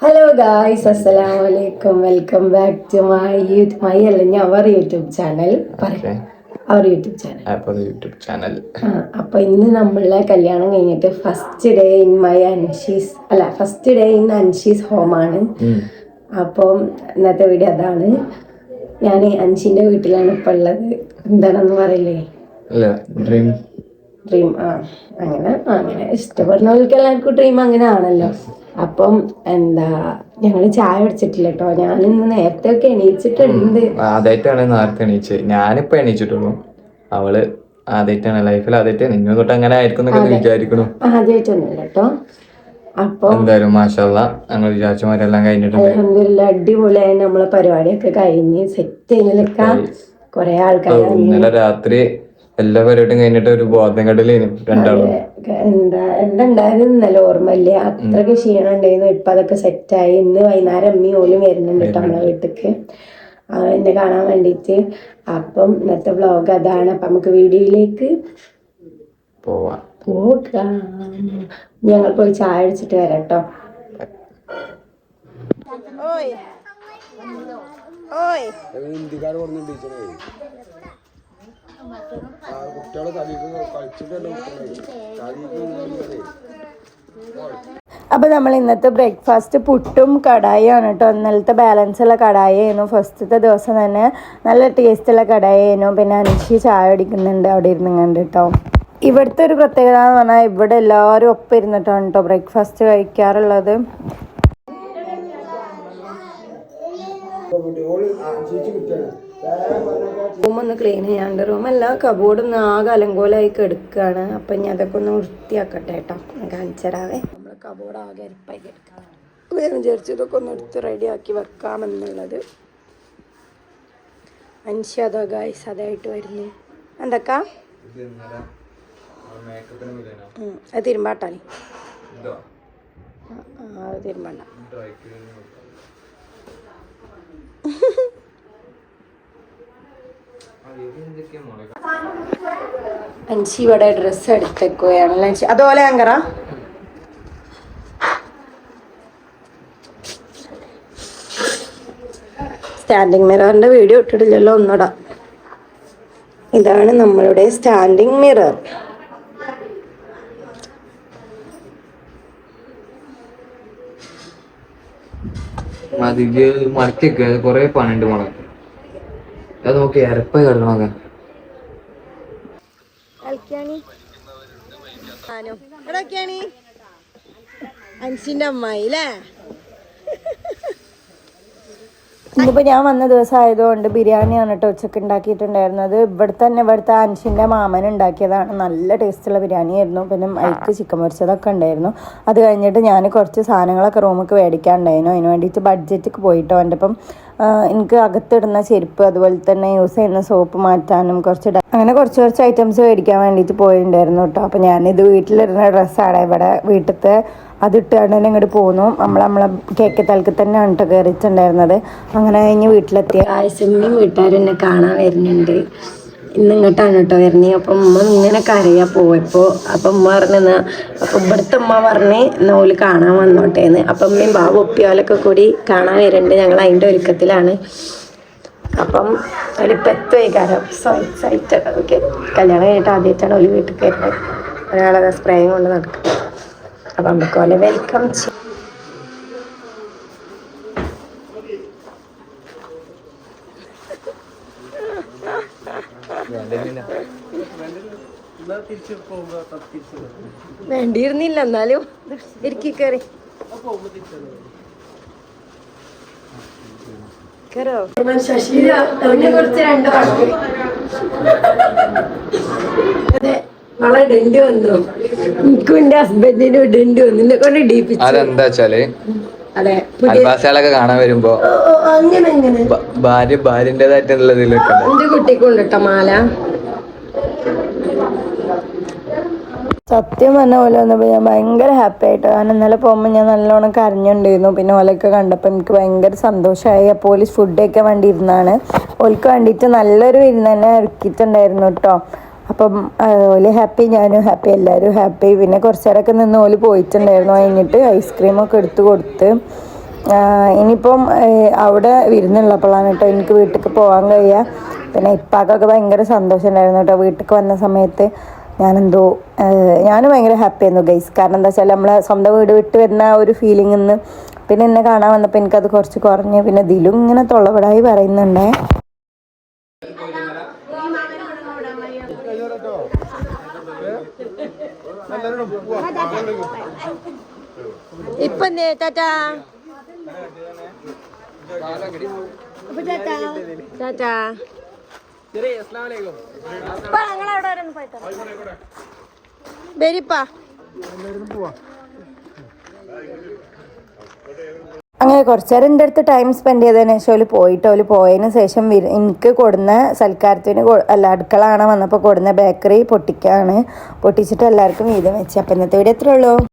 Hello guys, Assalamualaikum. Welcome back to my our YouTube channel. Okay. Our YouTube channel. Our YouTube channel. അപ്പോൾ ഇന്ന് നമ്മളെ കല്യാണം കഴിഞ്ഞിട്ട് first day in അൻഷീസ് home ആണ്. അപ്പം ഇന്നത്തെ വീഡിയോ അതാണ്. ഞാൻ അൻഷിന്റെ വീട്ടിലാണ് ഇപ്പോൾ ഉള്ളത്. എന്താണെന്ന് പറയില്ലേ? ഡ്രീം അങ്ങനെ ഇഷ്ടപ്പെടുന്നവർക്ക് എല്ലാവർക്കും ഡ്രീം അങ്ങനെ ആണല്ലോ. അപ്പം ഞങ്ങള് ചായ കുടിച്ചിട്ടില്ല കേട്ടോ. ഞാനിന്ന് നേരത്തെ ഒക്കെ എണീച്ചിട്ടുണ്ട്. ആദ്യമായിട്ടാണ് നേരത്തെ എണീച്ചത്. ഞാനിപ്പോ എണീച്ചിട്ടുള്ളൂ. അവള് ആദ്യമായിട്ടാണ് ലൈഫിൽ ആദ്യമായിട്ട് നിന്നെ തൊട്ട് അങ്ങനെ ആയിരിക്കും വിചാരിക്കണു. ആദ്യമായിട്ടൊന്നുമില്ല കേട്ടോ. അപ്പൊ എന്തായാലും മാഷാഅല്ലാ ഞങ്ങൾ വിചാരിച്ചമാരെല്ലാം കഴിഞ്ഞിട്ടുണ്ട്. അൽഹംദുലില്ലാ അടിപൊളിയായി നമ്മളെ പരിപാടിയൊക്കെ കഴിഞ്ഞ് സെറ്റ് ചെയ്യുന്നതിലൊക്കെ കൊറേ ആൾക്കാർ ഇന്നലെ രാത്രി എല്ലാ പരിപാടിയും കഴിഞ്ഞിട്ട് ഒരു ബോധം കടലേനു രണ്ടാളും. എന്താണ്ടായിരുന്നു ഇന്നലെ ഓർമ്മയില്ല. അത്രക്ക് ക്ഷീണം ഉണ്ടായിരുന്നു. ഇപ്പൊ അതൊക്കെ സെറ്റായി. ഇന്ന് വൈകുന്നേരം അമ്മി ഓലും വരുന്നുണ്ട് കേട്ടോ നമ്മളെ വീട്ടിക്ക് എന്നെ കാണാൻ വേണ്ടിട്ട്. അപ്പം ഇന്നത്തെ വ്ലോഗ് അതാണ്. അപ്പൊ നമുക്ക് വീഡിയോയിലേക്ക് പോകാം. ഞങ്ങൾ പോയി ചായ അടിച്ചിട്ട് വരാം കേട്ടോ. അപ്പോൾ നമ്മൾ ഇന്നത്തെ ബ്രേക്ക്ഫാസ്റ്റ് പുട്ടും കടായിയാണ് കേട്ടോ. ഇന്നലത്തെ ബാലൻസ് ഉള്ള കടായി ആയിരുന്നു. ഫസ്റ്റത്തെ ദിവസം തന്നെ നല്ല ടേസ്റ്റുള്ള കടായി ആയിരുന്നു. പിന്നെ അനിഷി ചായ അടിക്കുന്നുണ്ട് അവിടെ ഇരുന്ന് കണ്ട് കേട്ടോ. ഇവിടുത്തെ ഒരു പ്രത്യേകത എന്ന് പറഞ്ഞാൽ ഇവിടെ എല്ലാവരും ഒപ്പം ഇരുന്നിട്ടാണ് കേട്ടോ ബ്രേക്ക്ഫാസ്റ്റ് കഴിക്കാറുള്ളത്. റൂമൊന്ന് ക്ലീൻ ചെയ്യാണ്ട്. റൂമല്ല, കബോർഡൊന്ന് ആകെ അലങ്കോലായി കിടക്കുകയാണ്. അപ്പം ഇനി അതൊക്കെ ഒന്ന് വൃത്തിയാക്കട്ടെ കേട്ടോ. കാണിച്ചരാവേ. നമ്മൾ കബോർഡ് ആകെ അരിപ്പായി കിടക്കുക. ഞാൻ വിചാരിച്ചു ഇതൊക്കെ ഒന്ന് എടുത്ത് റെഡിയാക്കി വെക്കാമെന്നുള്ളത്. അൻഷാദോ ഗായ്സ് അതായിട്ട് വരുന്നു. എന്തൊക്കെ അത് തിരുമ്പാട്ടാണ്. അത് തിരുമ്പണ്ട. അൻഷി ഇവിടെ ഡ്രസ്സ് എടുത്തേക്കുകയാണ്. അതുപോലെ അങ്കറ സ്റ്റാൻഡിങ് മിററിന്റെ വീഡിയോ ഇട്ടിട്ടില്ലല്ലോ. ഒന്നൂടാ. ഇതാണ് നമ്മളുടെ സ്റ്റാൻഡിങ് മിറർ. മടക്കിയൊക്കെ കൊറേ പണിണ്ട് മോളെ. അത് നോക്കി അരപ്പായി കിടക്കണോക്കെ. അൻസിന്റെ അമ്മായി അല്ലേ? ഇന്നിപ്പോൾ ഞാൻ വന്ന ദിവസം ആയതുകൊണ്ട് ബിരിയാണിയാണ് കേട്ടോ ഉച്ചക്ക് ഉണ്ടാക്കിയിട്ടുണ്ടായിരുന്നത്. ഇവിടുത്തെ അൻഷിൻ്റെ മാമൻ ഉണ്ടാക്കിയതാണ്. നല്ല ടേസ്റ്റുള്ള ബിരിയാണി ആയിരുന്നു. പിന്നെ അതിക്ക് ചിക്കൻ പൊരിച്ചതൊക്കെ ഉണ്ടായിരുന്നു. അത് കഴിഞ്ഞിട്ട് ഞാൻ കുറച്ച് സാധനങ്ങളൊക്കെ റൂമിലേക്ക് മേടിക്കാനുണ്ടായിരുന്നു. അതിന് വേണ്ടിയിട്ട് ബഡ്ജറ്റിക്ക് പോയിട്ടോ. എൻ്റെ ഇപ്പം എനിക്ക് അകത്തിടുന്ന ചെരുപ്പ്, അതുപോലെ തന്നെ യൂസ് ചെയ്യുന്ന സോപ്പ് മാറ്റാനും അങ്ങനെ കുറച്ച് ഐറ്റംസ് മേടിക്കാൻ വേണ്ടിയിട്ട് പോയിട്ടുണ്ടായിരുന്നു കേട്ടോ. അപ്പോൾ ഞാനിത് വീട്ടിലിടുന്ന ഡ്രസ്സാണ്. ഇവിടെ വീട്ടിലത്തെ അതിട്ടാണ്ട് തന്നെ ഇങ്ങോട്ട് പോന്നു. നമ്മളെ കേക്ക് തലക്ക് തന്നെയാണ് കേട്ടോ കയറിയിട്ടുണ്ടായിരുന്നത്. അങ്ങനെ കഴിഞ്ഞ് വീട്ടിലെത്തിയ ആയിസമ്മയും വീട്ടുകാരെന്നെ കാണാൻ വരുന്നുണ്ട്. ഇന്ന് ഇങ്ങോട്ടാണ് കേട്ടോ വരുന്നത്. അപ്പം ഉമ്മ ഇങ്ങനെ കരയാ പോയപ്പോൾ. അപ്പം ഉമ്മ പറഞ്ഞെന്നാ, അപ്പം ഇവിടുത്തെ ഉമ്മ പറഞ്ഞ് നോല് കാണാൻ വന്നോട്ടേന്ന്. അപ്പം ഉമ്മയും ബാബു ഒപ്പിയോലൊക്കെ കൂടി കാണാൻ വരുന്നുണ്ട്. ഞങ്ങൾ അതിൻ്റെ ഒരുക്കത്തിലാണ്. അപ്പം ഒരിപ്പം എത്തുവൈകാരം സൈറ്റ് ഓക്കെ. കല്യാണം കഴിഞ്ഞിട്ട് ആദ്യമായിട്ടാണ് ഒരു വീട്ടിൽ കയറുന്നത്. ഒരാളത് സ്പ്രേയും കൊണ്ട് നടക്കുന്നത്. അപ്പം നമുക്ക് പോലെ വെൽക്കം ചെയ്യും. വേണ്ടിയിരുന്നില്ല, എന്നാലും ഇരിക്കി കയറി ശശീല കുറച്ച് 2 വാക്ക്. അതെ, വളരെ ഡെന്റ് വന്നു. എനിക്കും എന്റെ ഹസ്ബൻഡിനും ഡെന്റ് വന്നു. എന്നെ കൊണ്ട് ഡീപ്പിച്ചു. അതെന്താ വെച്ചാല് അതെ അൽവാസികളൊക്കെ കാണാൻ വരുമ്പോ അങ്ങനെ ഭാര്യന്റേതായിട്ടുള്ളതിലൊക്കെ എന്റെ കുട്ടിക്കുണ്ട് കേട്ടോ മാല. സത്യം പറഞ്ഞ പോലെ വന്നപ്പോൾ ഞാൻ ഭയങ്കര ഹാപ്പി ആയിട്ടോ. കാരണം ഇന്നലെ പോകുമ്പോൾ ഞാൻ നല്ലോണം കരഞ്ഞുണ്ടായിരുന്നു. പിന്നെ ഓലൊക്കെ കണ്ടപ്പോൾ എനിക്ക് ഭയങ്കര സന്തോഷമായി. അപ്പോൾ ഓല് ഫുഡ് കഴിക്കാൻ വേണ്ടി ഇരുന്നാണ്. ഓൽക്ക് വേണ്ടിയിട്ട് നല്ലൊരു വിരുന്ന് തന്നെ ഒരുക്കിയിട്ടുണ്ടായിരുന്നു കേട്ടോ. അപ്പം ഓല് ഹാപ്പി, ഞാനും ഹാപ്പി, എല്ലാവരും ഹാപ്പി. പിന്നെ കുറച്ച് നേരമൊക്കെ നിന്ന് ഓല് പോയിട്ടുണ്ടായിരുന്നു. കഴിഞ്ഞിട്ട് ഐസ്ക്രീമൊക്കെ എടുത്ത് കൊടുത്ത് ഇനിയിപ്പം അവിടെ വിരുന്നുള്ളപ്പോഴാണ് കേട്ടോ എനിക്ക് വീട്ടിലേക്ക് പോകാൻ കഴിയുക. പിന്നെ ഇപ്പാക്കൊക്കെ ഭയങ്കര സന്തോഷം ഉണ്ടായിരുന്നു കേട്ടോ വീട്ടിലേക്ക് വന്ന സമയത്ത്. ഞാനും ഭയങ്കര ഹാപ്പി ആയിരുന്നു ഗൈസ്. കാരണം എന്താ വെച്ചാൽ നമ്മളെ സ്വന്തം വീട് വിട്ട് വരുന്ന ആ ഒരു ഫീലിംഗ് നിന്ന് പിന്നെ എന്നെ കാണാൻ വന്നപ്പോൾ എനിക്കത് കുറച്ച് കുറഞ്ഞ്. പിന്നെ ഇതിലും ഇങ്ങനെ തൊള്ളപടായി പറയുന്നുണ്ടേ. ഇപ്പം ടാറ്റാ ടാറ്റാ. അങ്ങനെ കുറച്ചു നേരം എൻ്റെ അടുത്ത് ടൈം സ്പെൻഡ് ചെയ്തതിന് ശേഷം ഓല് പോയിട്ട് ഓല് പോയതിന് ശേഷം എനിക്ക് കൊടുന്ന സൽക്കാരത്തിന് അടുക്കള കാണാൻ വന്നപ്പോൾ കൊടുന്ന ബേക്കറി പൊട്ടിച്ചിട്ട് എല്ലാവർക്കും വീതം വെച്ച്. അപ്പം ഇന്നത്തെ വീഡിയോ എത്രയുള്ളൂ.